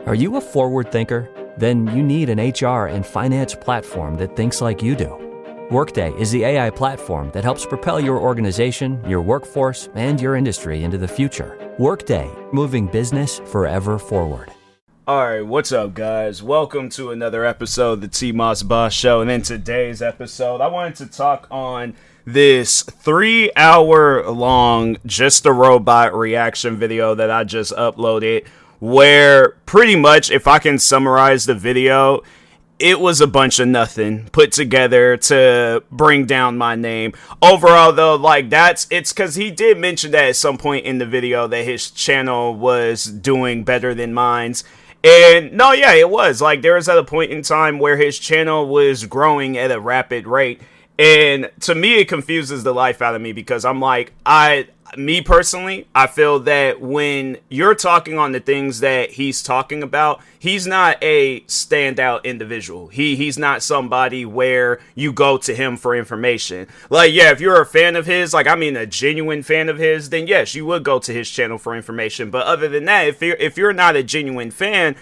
Are you a forward thinker? Then you need an HR and finance platform that thinks like you do. Workday is the AI platform that helps propel your organization, your workforce, and your industry into the future. Workday, moving business forever forward. Alright, what's up guys? Welcome to another episode of the TMossBoss Show. And in today's episode, I wanted to talk on this 3-hour long Just a Robot reaction video that I just uploaded, where pretty much, if I can summarize the video, it was a bunch of nothing put together to bring down my name. Overall, though, it's because he did mention that at some point in the video that his channel was doing better than mine's. And no, yeah, it was. There was at a point in time where his channel was growing at a rapid rate. And to me, it confuses the life out of me because I'm like, me personally, I feel that when you're talking on the things that he's talking about, he's not a standout individual. He's not somebody where you go to him for information. Yeah, if you're a fan of his, a genuine fan of his, then yes, you would go to his channel for information. But other than that, if you're not a genuine fan,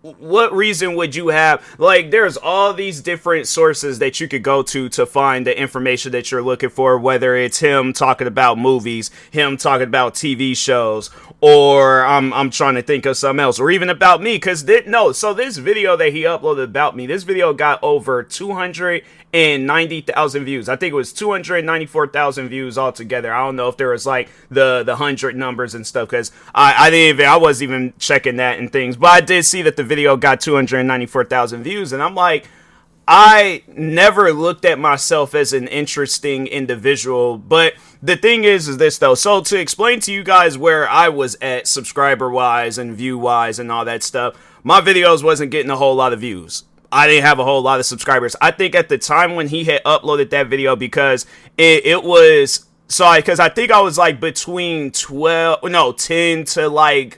what reason would you have? There's all these different sources that you could go to find the information that you're looking for, whether it's him talking about movies, him talking about TV shows, or I'm trying to think of something else, or even about me, so this video that he uploaded about me, this video got over 290,000 views. I think it was 294,000 views altogether. I don't know if there was the 100 numbers and stuff, because I wasn't even checking that and things, but I did see that the video got 294,000 views, and I'm like, I never looked at myself as an interesting individual. But the thing is this though, so to explain to you guys where I was at subscriber wise and view wise and all that stuff, my videos wasn't getting a whole lot of views. I didn't have a whole lot of subscribers. I think at the time when he had uploaded that video, because it was, because I think I was between 10 to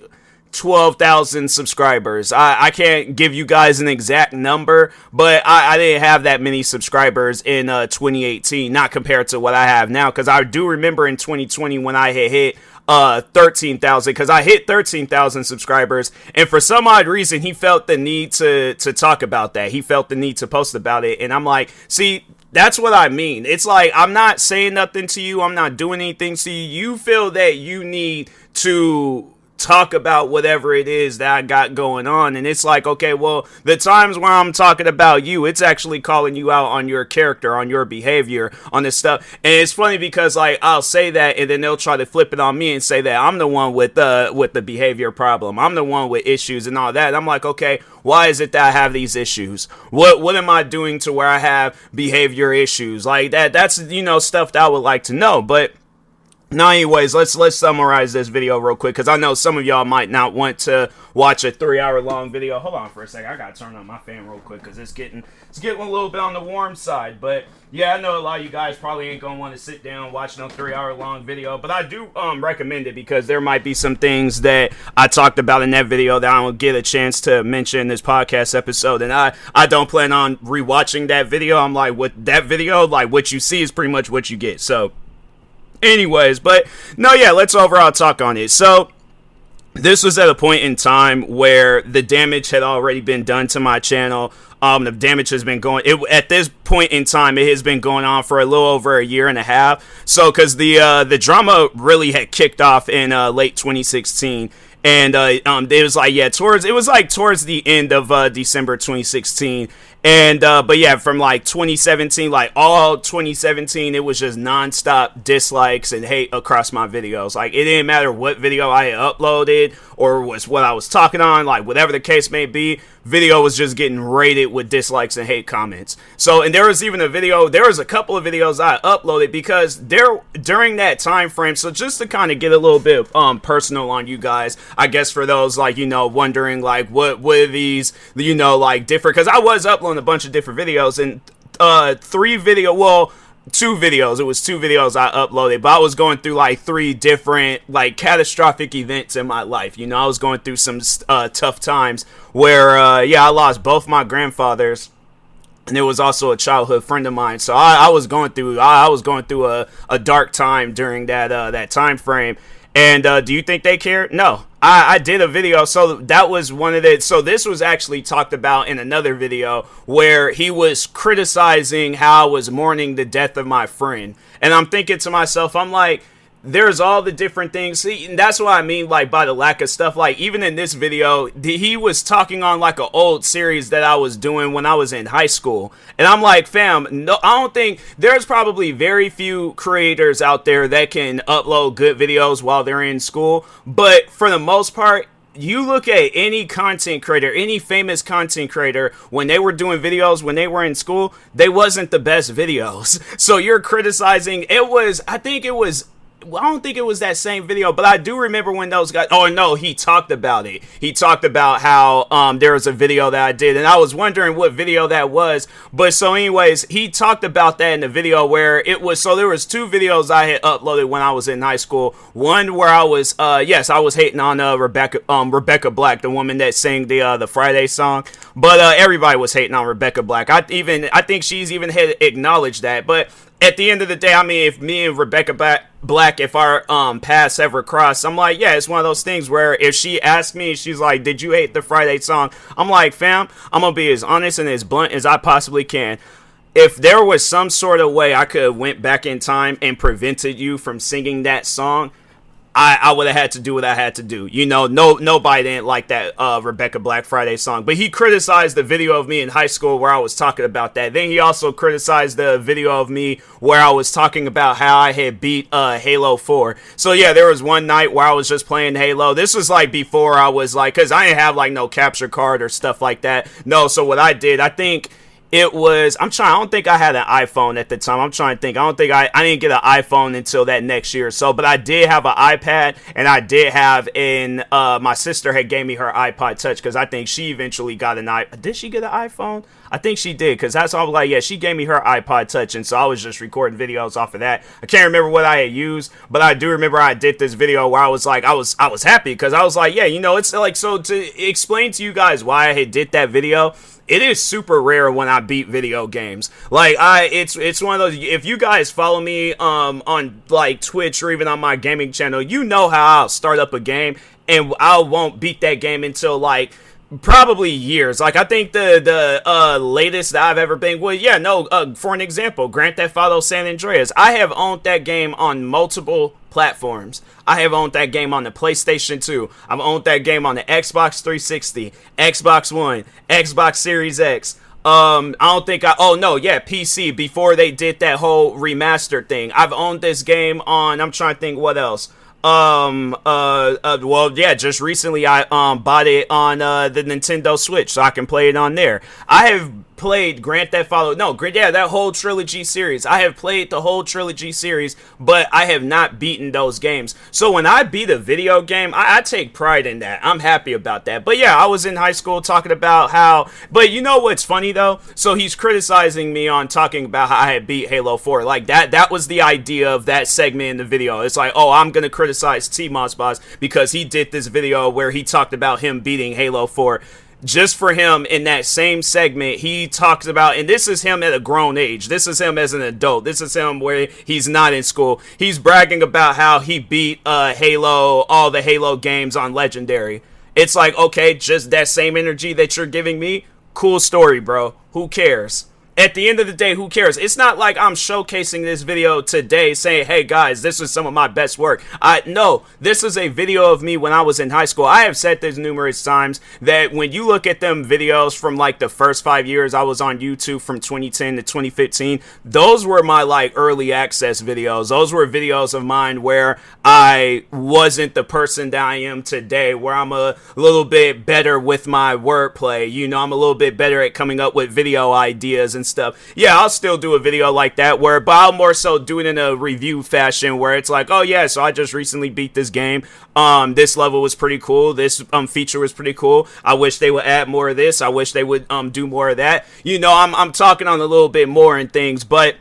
12,000 subscribers. I can't give you guys an exact number, but I didn't have that many subscribers in 2018, not compared to what I have now, because I do remember in 2020 when I had hit 13,000, because I hit 13,000 subscribers, and for some odd reason he felt the need to talk about that. He felt the need to post about it, and I'm like, see, that's what I mean. It's I'm not saying nothing to you, I'm not doing anything to you. You feel that you need to talk about whatever it is that I got going on, and it's okay, well, the times where I'm talking about you, it's actually calling you out on your character, on your behavior, on this stuff. And it's funny because I'll say that, and then they'll try to flip it on me and say that I'm the one with the behavior problem, I'm the one with issues and all that. And I'm like, okay, why is it that I have these issues? What am I doing to where I have behavior issues like that? That's stuff that I would like to know. But now, anyways, let's summarize this video real quick, because I know some of y'all might not want to watch a 3-hour long video. Hold on for a second. I gotta turn on my fan real quick because it's getting a little bit on the warm side. But yeah, I know a lot of you guys probably ain't gonna want to sit down and watch no 3-hour long video, but I do recommend it, because there might be some things that I talked about in that video that I don't get a chance to mention in this podcast episode, and I don't plan on rewatching that video. I'm like, with that video, what you see is pretty much what you get. So anyways, but no, yeah, let's overall talk on it. So this was at a point in time where the damage had already been done to my channel. The damage has been going, at this point in time, it has been going on for a little over a year and a half. So, because the drama really had kicked off in late 2016. And it was towards the end of December 2016. And but yeah, from 2017, all 2017, it was just nonstop dislikes and hate across my videos. It didn't matter what video I had uploaded or was what I was talking on, whatever the case may be, video was just getting rated with dislikes and hate comments. So, and there was a couple of videos I uploaded because during that time frame. So just to kind of get a little bit personal on you guys, I guess, for those wondering what are these different, because I was uploading a bunch of different videos, and two videos. It was two videos I uploaded, but I was going through three different catastrophic events in my life. I was going through some tough times where I lost both my grandfathers, and it was also a childhood friend of mine. So I was going through a dark time during that time frame. And do you think they cared? No. I did a video, so that was one of the, so this was actually talked about in another video where he was criticizing how I was mourning the death of my friend. And I'm thinking to myself, I'm like, there's all the different things. See, and that's what I mean, like, by the lack of stuff. Like, even in this video, he was talking on like an old series that I was doing when I was in high school. And I'm like, fam, no, I don't think there's probably very few creators out there that can upload good videos while they're in school. But for the most part, you look at any content creator, any famous content creator, when they were doing videos, when they were in school, they wasn't the best videos. So you're criticizing, it was, I think it was, well, I don't think it was that same video, but I do remember when those guys, oh no, he talked about it. He talked about how there was a video that I did, and I was wondering what video that was. But so anyways, he talked about that in the video where it was, so there was two videos I had uploaded when I was in high school. One where I was, yes, I was hating on Rebecca Black, the woman that sang the Friday song. But everybody was hating on Rebecca Black. I think she's even had acknowledged that. But at the end of the day, I mean, if me and Rebecca Black, if our paths ever cross, I'm like, yeah, it's one of those things where if she asks me, she's like, did you hate the Friday song? I'm like, fam, I'm going to be as honest and as blunt as I possibly can. If there was some sort of way I could have went back in time and prevented you from singing that song, I would have had to do what I had to do. You know, nobody didn't like that Rebecca Black Friday song. But he criticized the video of me in high school where I was talking about that. Then he also criticized the video of me where I was talking about how I had beat Halo 4. So yeah, there was one night where I was just playing Halo. This was like before I was like, because I didn't have like no capture card or stuff like that. No, so what I did, I think it was, I don't think I had an iPhone at the time. I'm trying to think. I don't think I didn't get an iPhone until that next year or so. But I did have an iPad, and I did have my sister had gave me her iPod Touch because I think she eventually got an iPhone. Did she get an iPhone? I think she did, because that's all I was like, yeah, she gave me her iPod Touch, and so I was just recording videos off of that. I can't remember what I had used, but I do remember I did this video where I was like, I was happy, because I was like, yeah, you know, it's like, so to explain to you guys why I had did that video, it is super rare when I beat video games. Like, it's one of those, if you guys follow me on like Twitch or even on my gaming channel, you know how I'll start up a game and I won't beat that game until like probably years. Like, I think the latest that I've ever been, well, yeah, no, for an example, Grand Theft Auto San Andreas. I have owned that game on multiple platforms. I have owned that game on the PlayStation 2. I've owned that game on the Xbox 360, Xbox One, Xbox Series X. I don't think PC, before they did that whole remastered thing. I've owned this game on, I'm trying to think what else. Well, yeah, just recently I bought it on the Nintendo Switch, so I can play it on there. I have played Grand Theft Auto, that whole trilogy series. I have played the whole trilogy series, but I have not beaten those games. So when I beat a video game, I take pride in that. I'm happy about that. But yeah, I was in high school talking about how, but you know what's funny though? So he's criticizing me on talking about how I had beat Halo 4. Like that was the idea of that segment in the video. It's like, oh, I'm gonna criticize TMossBoss because he did this video where he talked about him beating Halo 4. Just for him, in that same segment, he talks about, and this is him at a grown age. This is him as an adult. This is him where he's not in school. He's bragging about how he beat Halo, all the Halo games on Legendary. It's like, okay, just that same energy that you're giving me. Cool story, bro. Who cares? At the end of the day, who cares? It's not like I'm showcasing this video today saying, hey guys, this is some of my best work. No, this is a video of me when I was in high school. I have said this numerous times that when you look at them videos from like the first 5 years I was on YouTube from 2010 to 2015, those were my like early access videos. Those were videos of mine where I wasn't the person that I am today, where I'm a little bit better with my wordplay. You know, I'm a little bit better at coming up with video ideas and stuff. Yeah, I'll still do a video like that, but I'll more so do it in a review fashion where it's like, oh yeah, so I just recently beat this game. This level was pretty cool. This feature was pretty cool. I wish they would add more of this. I wish they would do more of that. You know, I'm talking on a little bit more and things, but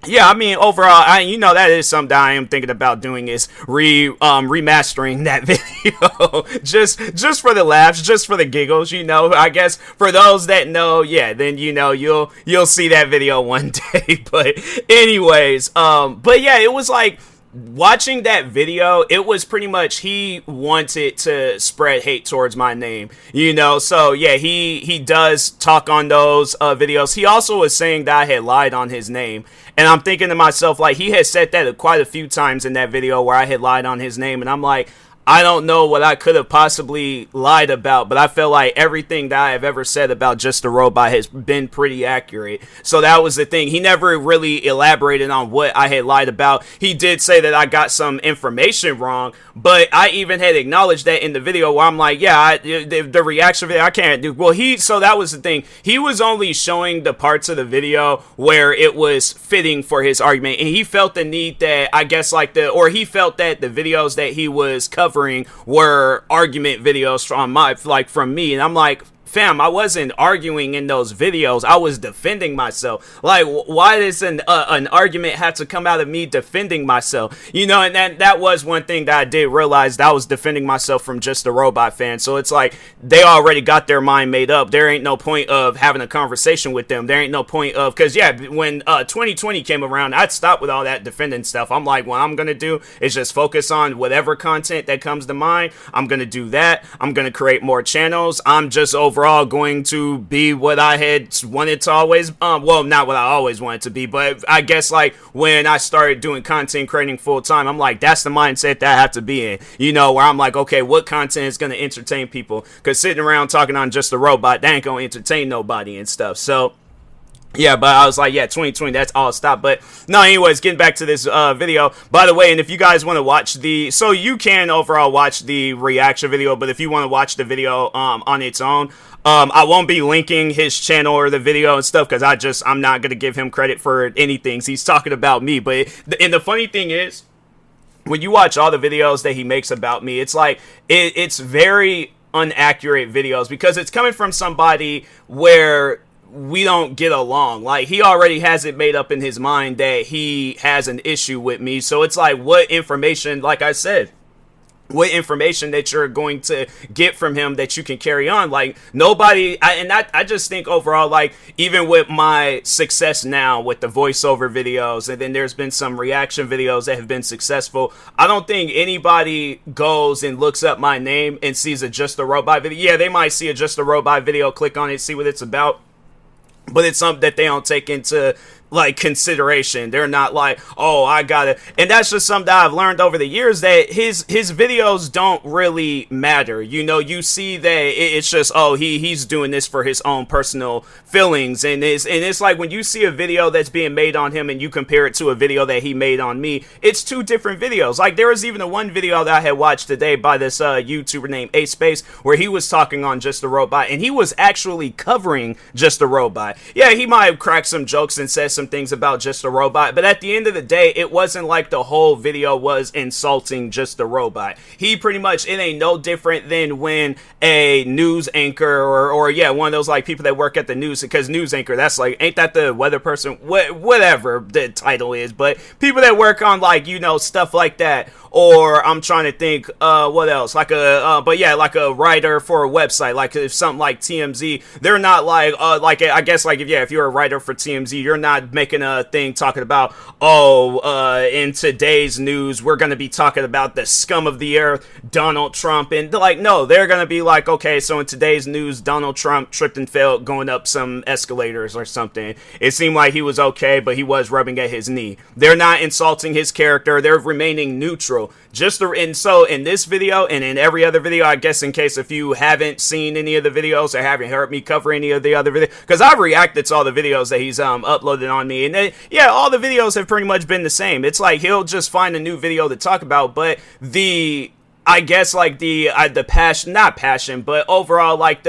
yeah, I mean, overall, that is something that I am thinking about doing is remastering that video just for the laughs, just for the giggles, you know. I guess for those that know, yeah, then you'll see that video one day. But anyways, but yeah, it was like watching that video, it was pretty much he wanted to spread hate towards my name, you know. So yeah, he does talk on those videos. He also was saying that I had lied on his name, and I'm thinking to myself, like, he had said that quite a few times in that video where I had lied on his name, and I'm like, I don't know what I could have possibly lied about, but I feel like everything that I have ever said about Just a Robot has been pretty accurate. So that was the thing. He never really elaborated on what I had lied about. He did say that I got some information wrong, but I even had acknowledged that in the video where I'm like, yeah, the reaction video, I can't do. Well, so that was the thing. He was only showing the parts of the video where it was fitting for his argument, and he felt the need that, I guess, he felt that the videos that he was covering were argument videos from me, and I'm like, fam, I wasn't arguing in those videos. I was defending myself. Like, why does an argument have to come out of me defending myself? You know, and that was one thing that I did realize, that I was defending myself from Just a Robot fan. So it's like, they already got their mind made up. There ain't no point of having a conversation with them. There ain't no point of, because yeah, when 2020 came around, I'd stop with all that defending stuff. I'm like, what I'm going to do is just focus on whatever content that comes to mind. I'm going to do that. I'm going to create more channels. I'm just overall going to be what I had wanted to always, well, not what I always wanted to be, but I guess like when I started doing content creating full time, I'm like, that's the mindset that I have to be in, you know, where I'm like, okay, what content is going to entertain people? Because sitting around talking on Just a Robot, that ain't going to entertain nobody and stuff. So yeah, but I was like, yeah, 2020, that's all stop. But no, anyways, getting back to this video, by the way, and if you guys want to watch so you can overall watch the reaction video, but if you want to watch the video on its own, I won't be linking his channel or the video and stuff, because I'm not going to give him credit for anything. He's talking about me. And the funny thing is, when you watch all the videos that he makes about me, it's like, it's very inaccurate videos, because it's coming from somebody where we don't get along. Like, he already has it made up in his mind that he has an issue with me. So it's like, what information, like I said, what information that you're going to get from him that you can carry on? Like, nobody, I just think overall, like, even with my success now with the voiceover videos, and then there's been some reaction videos that have been successful, I don't think anybody goes and looks up my name and sees a Just a Robot video. Yeah, they might see a Just a Robot video, click on it, see what it's about, but it's something that they don't take into like consideration. They're not like, oh, I gotta, and that's just something that I've learned over the years, that his videos don't really matter. You know, you see that it's just, oh, he's doing this for his own personal feelings, and it's like, when you see a video that's being made on him and you compare it to a video that he made on me, it's two different videos. Like, there was even a one video that I had watched today by this YouTuber named A Space, where he was talking on Just a Robot, and he was actually covering Just a Robot. Yeah, he might have cracked some jokes and said some things about Just a Robot, but at the end of the day, it wasn't like the whole video was insulting Just a Robot. He pretty much, it ain't no different than when a news anchor or yeah, one of those like people that work at the news, because news anchor, that's like, ain't that the weather person, whatever the title is, but people that work on, like, you know, stuff like that. Or I'm trying to think, what else? Like but yeah, like a writer for a website, like if something like TMZ, they're not like, I guess like if you're a writer for TMZ, you're not making a thing talking about, in today's news, we're going to be talking about the scum of the earth, Donald Trump. And like, no, they're going to be like, okay, so in today's news, Donald Trump tripped and fell going up some escalators or something. It seemed like he was okay, but he was rubbing at his knee. They're not insulting his character. They're remaining neutral. And so in this video and in every other video, I guess, in case if you haven't seen any of the videos or haven't heard me cover any of the other videos, because I've reacted to all the videos that he's uploaded on me, and yeah, all the videos have pretty much been the same. It's like, he'll just find a new video to talk about, but I guess like the passion, not passion, but overall, like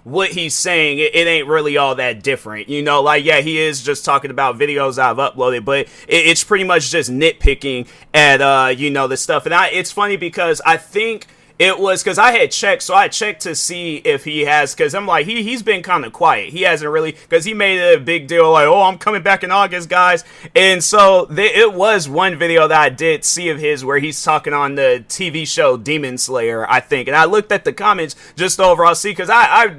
what he's saying, it ain't really all that different, you know. Like, yeah, he is just talking about videos I've uploaded, but it's pretty much just nitpicking at you know, the stuff. And it's funny because I think it was because I had checked, so I checked to see if he has, because I'm like, he's been kind of quiet. He hasn't really, because he made a big deal like, oh, I'm coming back in August, guys. And so it was one video that I did see of his where he's talking on the TV show Demon Slayer, I think. And I looked at the comments just to overall see, because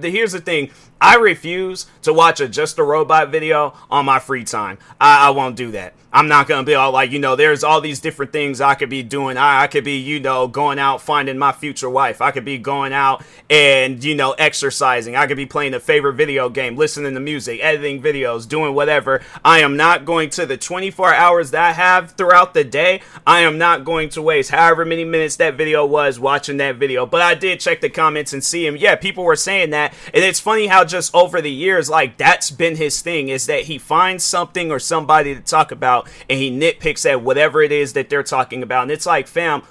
here's the thing. I refuse to watch a Just a Robot video on my free time. I won't do that. I'm not going to be all like, there's all these different things I could be doing. I could be, going out finding my future wife. I could be going out and, exercising. I could be playing a favorite video game, listening to music, editing videos, doing whatever. I am not going to the 24 hours that I have throughout the day. I am not going to waste however many minutes that video was watching that video. But I did check the comments and see him. Yeah, people were saying that. And it's funny how just over the years, like, that's been his thing, is that he finds something or somebody to talk about and he nitpicks at whatever it is that they're talking about. And it's like, fam,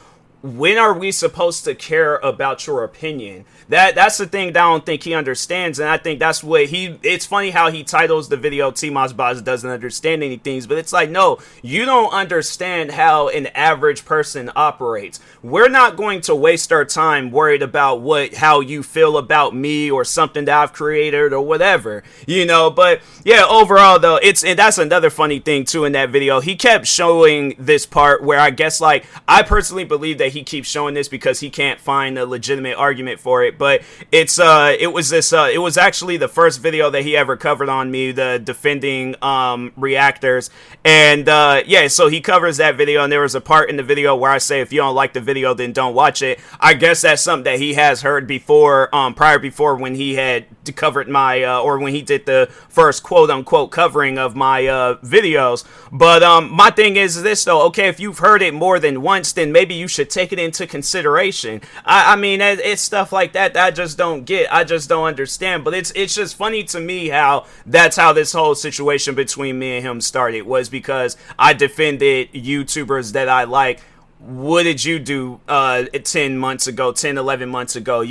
when are we supposed to care about your opinion? That's the thing that I don't think he understands, and I think that's what it's funny how he titles the video TMossBoss doesn't understand any things, but it's like, no, you don't understand how an average person operates. We're not going to waste our time worried about how you feel about me or something that I've created or whatever, but yeah, overall though, and that's another funny thing too in that video. He kept showing this part where I guess, like, I personally believe that he keeps showing this because he can't find a legitimate argument for it, but it was actually the first video that he ever covered on me, the defending reactors, and yeah, so he covers that video, and there was a part in the video where I say, if you don't like the video, then don't watch it. I guess that's something that he has heard before, before when he had covered my or when he did the first quote unquote covering of my videos. But my thing is this though, okay, if you've heard it more than once, then maybe you should take it into consideration. I mean, it's stuff like that I just don't get. I just don't understand. But it's just funny to me how that's how this whole situation between me and him started, was because I defended YouTubers that I like. What did you do 11 months ago? 11 months ago,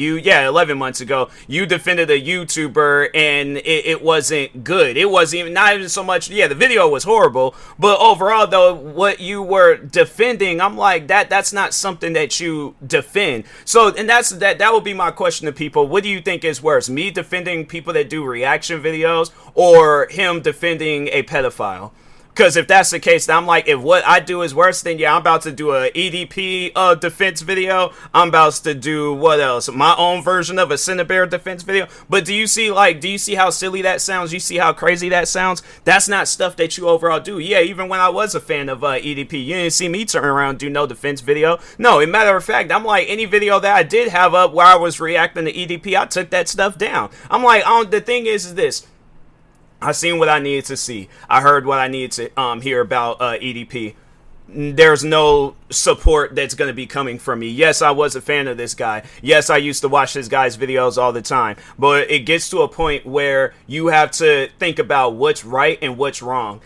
you defended a YouTuber and it wasn't good. It wasn't even, not even so much, the video was horrible, but overall though, what you were defending, I'm like, that's not something that you defend. So, and that would be my question to people. What do you think is worse, me defending people that do reaction videos or him defending a pedophile? Because if that's the case, then I'm like, if what I do is worse, then yeah, I'm about to do a EDP defense video. I'm about to do, what else? My own version of a Cinebear defense video. But do you see how silly that sounds? You see how crazy that sounds? That's not stuff that you overall do. Yeah, even when I was a fan of EDP, you didn't see me turn around and do no defense video. No, as a matter of fact, I'm like, any video that I did have up where I was reacting to EDP, I took that stuff down. I'm like, the thing is this. I seen what I needed to see. I heard what I needed to hear about EDP. There's no support that's going to be coming from me. Yes, I was a fan of this guy. Yes, I used to watch this guy's videos all the time. But it gets to a point where you have to think about what's right and what's wrong.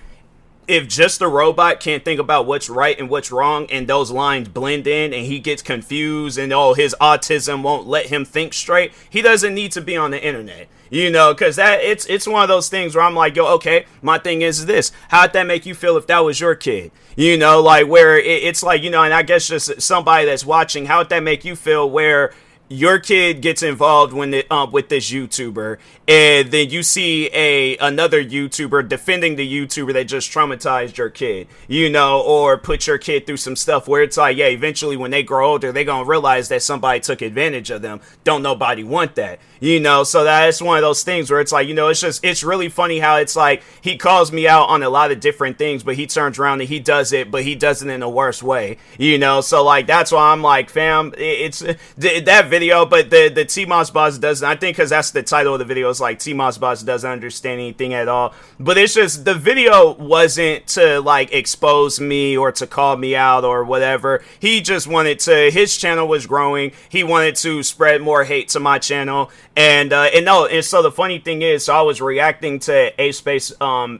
If Just a Robot can't think about what's right and what's wrong, and those lines blend in and he gets confused and his autism won't let him think straight, he doesn't need to be on the internet. Because it's one of those things where I'm like, yo, okay, my thing is this. How'd that make you feel if that was your kid? Like where it's like, and I guess just somebody that's watching, how'd that make you feel where your kid gets involved with this YouTuber, and then you see another YouTuber defending the YouTuber that just traumatized your kid, or put your kid through some stuff where it's like, yeah, eventually when they grow older, they're gonna realize that somebody took advantage of them. Don't nobody want that, so that's one of those things where it's like, it's really funny how it's like he calls me out on a lot of different things, but he turns around and he does it, but he does it in a worse way, so like that's why I'm like, fam, it's that video, but the TMossBoss doesn't, I think because that's the title of the video, it's like TMossBoss doesn't understand anything at all, but it's just, the video wasn't to like expose me or to call me out or whatever. He just wanted to, his channel was growing, he wanted to spread more hate to my channel, and so the funny thing is, so I was reacting to A Space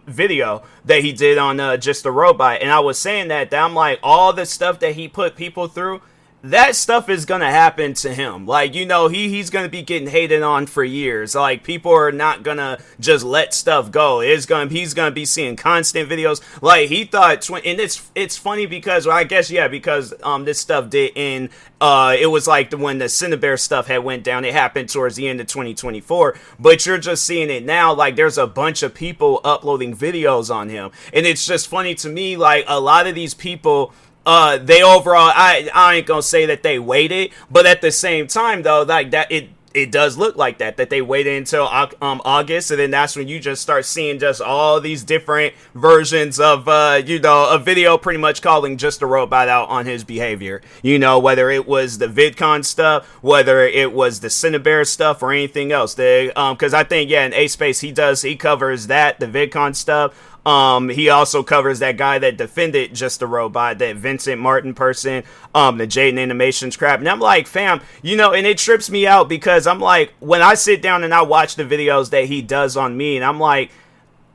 video that he did on Just a Robot, and I was saying that I'm like, all the stuff that he put people through, that stuff is gonna happen to him. Like, you know, he's gonna be getting hated on for years. Like, people are not gonna just let stuff go. He's gonna be seeing constant videos. Like, he thought, and it's funny because, well, I guess, yeah, because this stuff did in it was like when the Cinebear stuff had went down. It happened towards the end of 2024. But you're just seeing it now. Like, there's a bunch of people uploading videos on him, and it's just funny to me. Like, a lot of these people, they overall, I ain't gonna say that they waited, but at the same time though, like that, it does look like that they waited until August, and then that's when you just start seeing just all these different versions of you know, a video pretty much calling Just a Robot out on his behavior. You know, whether it was the VidCon stuff, whether it was the Cinebear stuff, or anything else. Because I think, yeah, in A-Space he covers that, the VidCon stuff. He also covers that guy that defended Just a Robot, that Vincent Martin person, the Jaden Animations crap. And I'm like, fam, you know, and it trips me out because I'm like, when I sit down and I watch the videos that he does on me, and I'm like,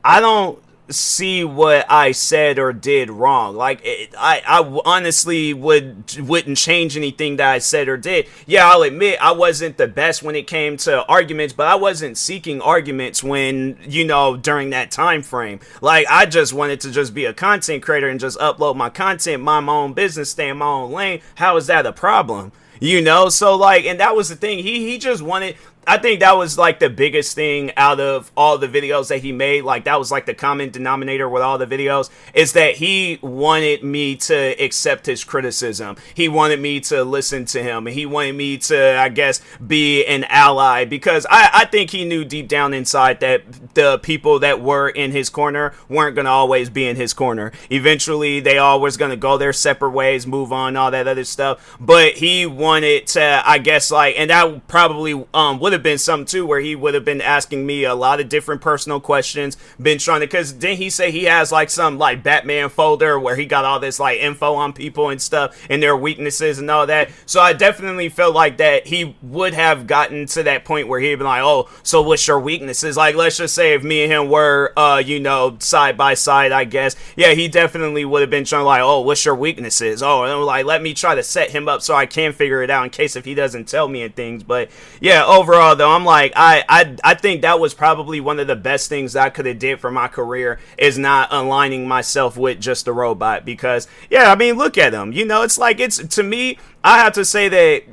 I don't see what I said or did wrong. Like, I honestly wouldn't change anything that I said or did. Yeah, I'll admit I wasn't the best when it came to arguments, but I wasn't seeking arguments when, you know, during that time frame. Like, I just wanted to just be a content creator and just upload my content, mind my own business, stay in my own lane. How is that a problem? You know, so like, and that was the thing. He just wanted, I think that was like the biggest thing out of all the videos that he made. Like, that was like the common denominator with all the videos, is that he wanted me to accept his criticism. He wanted me to listen to him, and he wanted me to, I guess, be an ally, because I think he knew deep down inside that the people that were in his corner weren't going to always be in his corner. Eventually, they all was going to go their separate ways, move on, all that other stuff. But he wanted to, I guess, like, and that probably would have been something too, where he would have been asking me a lot of different personal questions, been trying to, because didn't he say he has like some like Batman folder where he got all this like info on people and stuff and their weaknesses and all that. So I definitely felt like that he would have gotten to that point where he'd been like, oh, so what's your weaknesses? Like, let's just say if me and him were you know, side by side, I guess, yeah, he definitely would have been trying to like, oh, what's your weaknesses? Oh, and like, let me try to set him up so I can figure it out in case if he doesn't tell me and things. But yeah, overall though, I'm like, I think that was probably one of the best things I could have did for my career, is not aligning myself with Just a Robot. Because yeah, I mean, look at him, you know, it's like, it's, to me, I have to say that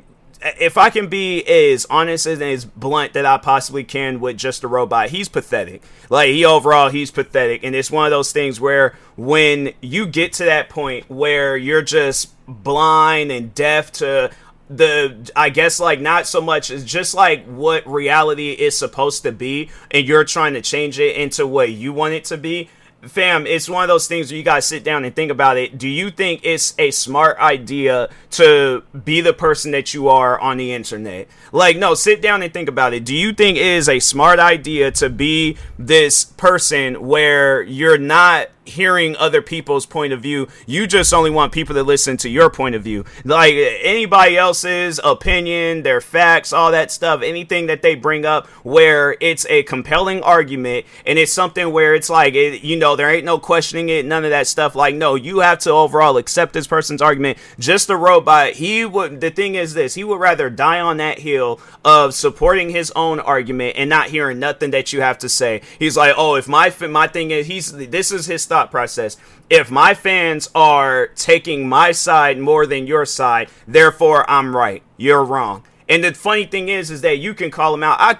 if I can be as honest and as blunt that I possibly can with Just a Robot, he's pathetic. Like, he's pathetic. And it's one of those things where when you get to that point where you're just blind and deaf to I guess, like, not so much as just like what reality is supposed to be, and you're trying to change it into what you want it to be, fam, it's one of those things where you gotta sit down and think about it. Do you think it's a smart idea to be the person that you are on the internet? Like, no, sit down and think about it. Do you think it is a smart idea to be this person where you're not hearing other people's point of view? You just only want people to listen to your point of view. Like, anybody else's opinion, their facts, all that stuff, anything that they bring up where it's a compelling argument and it's something where it's like, you know, there ain't no questioning it, none of that stuff. Like, no, you have to overall accept this person's argument. Just a Robot, the thing is this, he would rather die on that hill of supporting his own argument and not hearing nothing that you have to say. He's like, oh, if my thing is, this is his thought process. If my fans are taking my side more than your side, therefore I'm right, you're wrong. And the funny thing is that you can call him out. I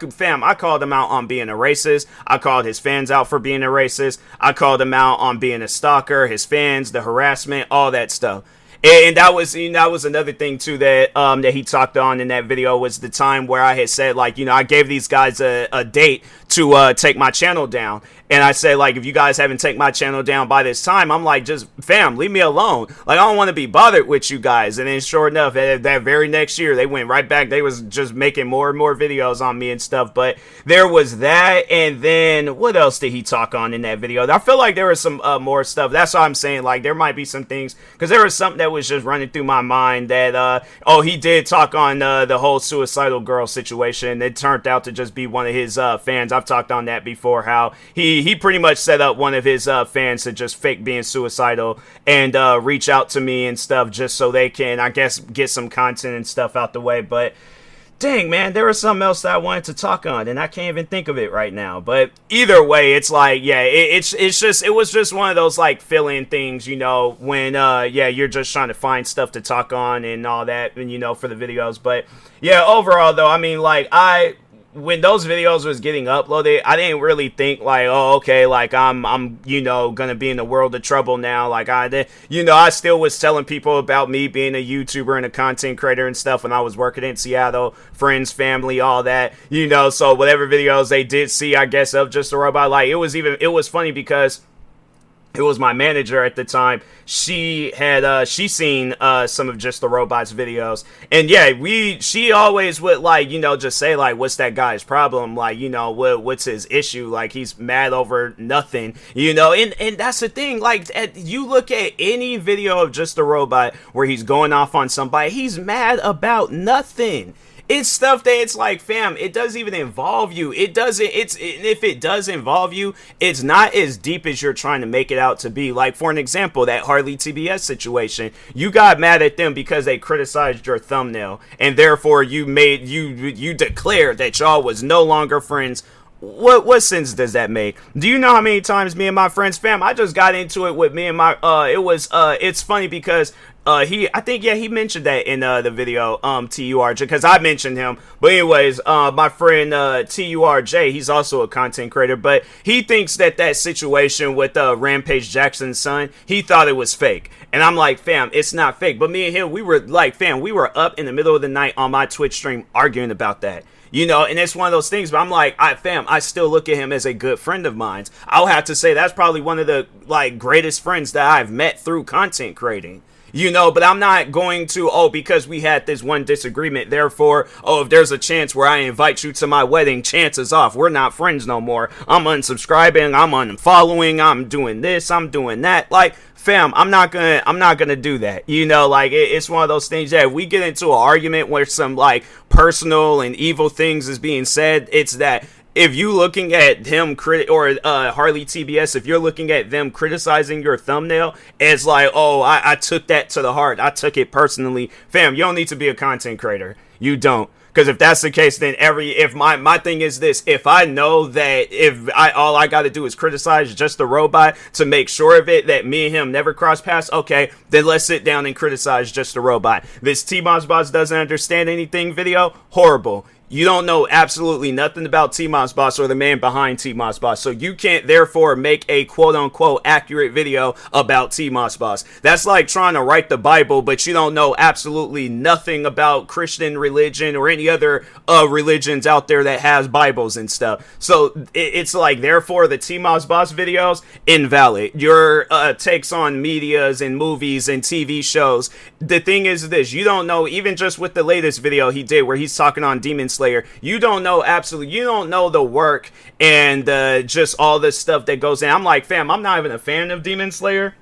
called him out on being a racist. I called his fans out for being a racist. I called him out on being a stalker, his fans, the harassment, all that stuff. And that was, you know, that was another thing too that that he talked on in that video, was the time where I had said, like, you know, I gave these guys a date to take my channel down. And I said, like, if you guys haven't taken my channel down by this time, I'm like, just, fam, leave me alone. Like, I don't want to be bothered with you guys. And then sure enough, that very next year, they went right back. They was just making more and more videos on me and stuff. But there was that. And then what else did he talk on in that video? I feel like there was some more stuff. That's what I'm saying. Like, there might be some things, because there was something that was just running through my mind that, oh, he did talk on the whole suicidal girl situation. It turned out to just be one of his fans. I've talked on that before, how he he pretty much set up one of his fans to just fake being suicidal and reach out to me and stuff just so they can, I guess, get some content and stuff out the way. But dang, man, there was something else that I wanted to talk on, and I can't even think of it right now. But either way, it's like, yeah, it was just one of those like fill-in things, you know, when you're just trying to find stuff to talk on and all that, and you know, for the videos. But yeah, overall though, I mean, like when those videos was getting uploaded, I didn't really think like, oh, okay, like I'm you know, gonna be in a world of trouble now. Like I still was telling people about me being a YouTuber and a content creator and stuff when I was working in Seattle, friends, family, all that, you know. So whatever videos they did see, I guess, of Just a Robot, like it was funny because it was my manager at the time. She had she seen some of Just the Robot's videos, and yeah, she always would, like, you know, just say like, what's that guy's problem, like, you know, what's his issue, like he's mad over nothing, you know. And that's the thing, like, you look at any video of Just the Robot where he's going off on somebody, he's mad about nothing. It's stuff that it's like, fam, it doesn't even involve you. If it does involve you, it's not as deep as you're trying to make it out to be. Like, for an example, that Harley TBS situation, you got mad at them because they criticized your thumbnail, and therefore you declared that y'all was no longer friends. What sense does that make? Do you know how many times me and my friends, fam, I just got into it with me and my it's funny because I think he mentioned that in the video, TURJ, because I mentioned him. But anyways, my friend TURJ, he's also a content creator, but he thinks that situation with Rampage Jackson's son, he thought it was fake. And I'm like, fam, it's not fake. But me and him, we were like, fam, we were up in the middle of the night on my Twitch stream arguing about that. You know, and it's one of those things, but I'm like, I still look at him as a good friend of mine. I'll have to say that's probably one of the, like, greatest friends that I've met through content creating. You know, but I'm not going to, because we had this one disagreement, therefore, if there's a chance where I invite you to my wedding, chances off, we're not friends no more. I'm unsubscribing, I'm unfollowing, I'm doing this, I'm doing that. Like, fam, I'm not gonna do that. You know, like, it's one of those things that if we get into an argument where some, like, personal and evil things is being said, it's that if you looking at him Harley TBS, if you're looking at them criticizing your thumbnail as like, I took that to the heart, I took it personally, fam, you don't need to be a content creator. You don't. Because if that's the case, then my thing is this: if I know that all I got to do is criticize Just the Robot to make sure of it, that me and him never cross paths, okay, then let's sit down and criticize Just the Robot. This TMossBoss doesn't understand anything video, horrible. You don't know absolutely nothing about TMossBoss or the man behind TMossBoss, so you can't therefore make a quote-unquote accurate video about TMossBoss. That's like trying to write the Bible, but you don't know absolutely nothing about Christian religion or any other religions out there that has Bibles and stuff. So it's like, therefore, the TMossBoss videos, invalid. Your takes on medias and movies and TV shows. The thing is this: you don't know, even just with the latest video he did where he's talking on Demon Slayer, you don't know the work and just all this stuff that goes in. I'm like, fam, I'm not even a fan of Demon Slayer.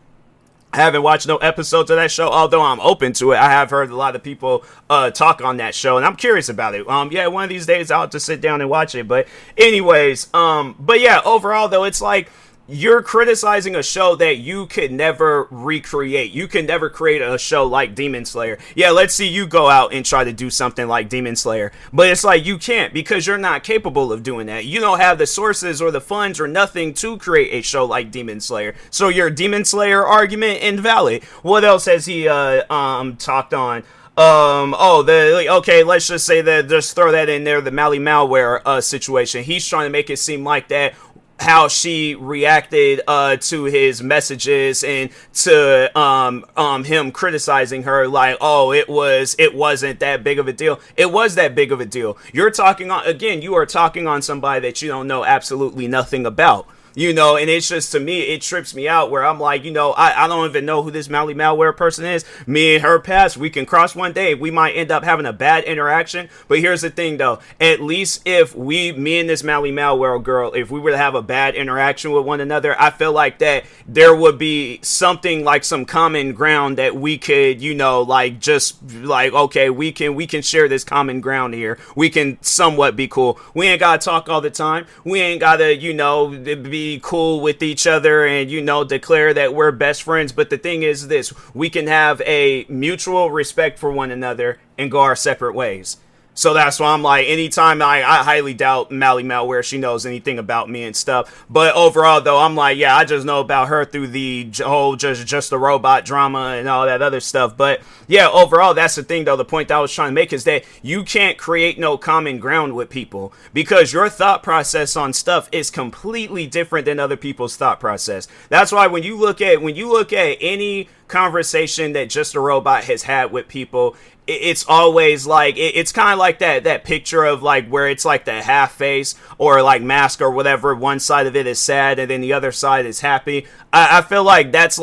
I haven't watched no episodes of that show, although I'm open to it. I have heard a lot of people talk on that show, and I'm curious about it. Yeah, one of these days I'll have to sit down and watch it. But anyways, but yeah, overall though, it's like, you're criticizing a show that you could never recreate. You can never create a show like Demon Slayer. Yeah, let's see you go out and try to do something like Demon Slayer. But it's like, you can't, because you're not capable of doing that. You don't have the sources or the funds or nothing to create a show like Demon Slayer. So your Demon Slayer argument, invalid. What else has he talked on? Okay, let's just say that, just throw that in there, the Mally Malware situation. He's trying to make it seem like that how she reacted to his messages and to him criticizing her, like, it wasn't that big of a deal. It was that big of a deal. You are talking on somebody that you don't know absolutely nothing about. You know, and it's just, to me, it trips me out where I'm like, you know, I don't even know who this Mally Malware person is. Me and her past, we can cross one day. We might end up having a bad interaction. But here's the thing, though. At least if me and this Mally Malware girl, if we were to have a bad interaction with one another, I feel like that there would be something like some common ground that we could, you know, like, just like, okay, we can share this common ground here. We can somewhat be cool. We ain't gotta talk all the time. We ain't gotta, you know, be be cool with each other and, you know, declare that we're best friends. But the thing is this, we can have a mutual respect for one another and go our separate ways. So that's why I'm like, anytime I highly doubt Mally Malware, she knows anything about me and stuff. But overall, though, I'm like, yeah, I just know about her through the whole just a robot drama and all that other stuff. But yeah, overall, that's the thing, though. The point that I was trying to make is that you can't create no common ground with people because your thought process on stuff is completely different than other people's thought process. That's why when you look at any conversation that Just a Robot has had with people, it's always like it's kind of like that picture of like where it's like the half face or like mask or whatever. One side of it is sad and then the other side is happy. I feel like that's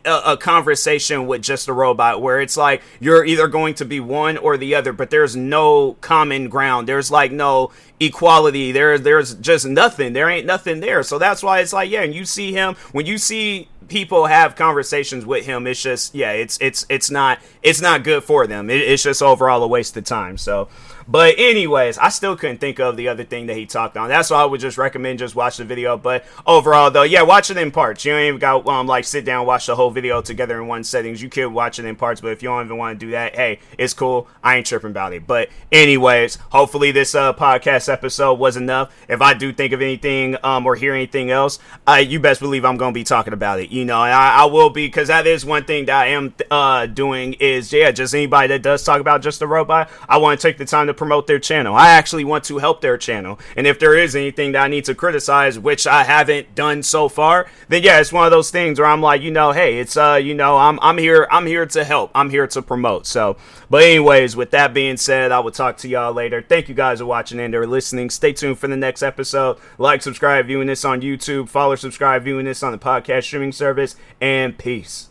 a conversation with Just a Robot where it's like you're either going to be one or the other, but there's no common ground. There's like no equality. There's just nothing. There ain't nothing there. So that's why it's like, yeah, and you see him when you see people have conversations with him, it's just, yeah, it's not good for them. It's just overall a waste of time. So, but anyways, I still couldn't think of the other thing that he talked on. That's why I would just recommend just watch the video. But overall, though, yeah, watch it in parts. You don't even got like sit down and watch the whole video together in one settings. You could watch it in parts, but if you don't even want to do that, hey, it's cool. I ain't tripping about it. But anyways, hopefully this podcast episode was enough. If I do think of anything or hear anything else, you best believe I'm gonna be talking about it. You know, and I will be, because that is one thing that I am doing is, yeah, just anybody that does talk about Just a Robot, I want to take the time to promote their channel. I actually want to help their channel, and if there is anything that I need to criticize, which I haven't done so far, then yeah, it's one of those things where I'm like, you know, hey, it's you know, I'm here to help, I'm here to promote. So, but anyways, with that being said, I will talk to y'all later. Thank you guys for watching and or listening. Stay tuned for the next episode. Like, subscribe, viewing this on YouTube. Follow, subscribe, viewing this on the podcast streaming service. And peace.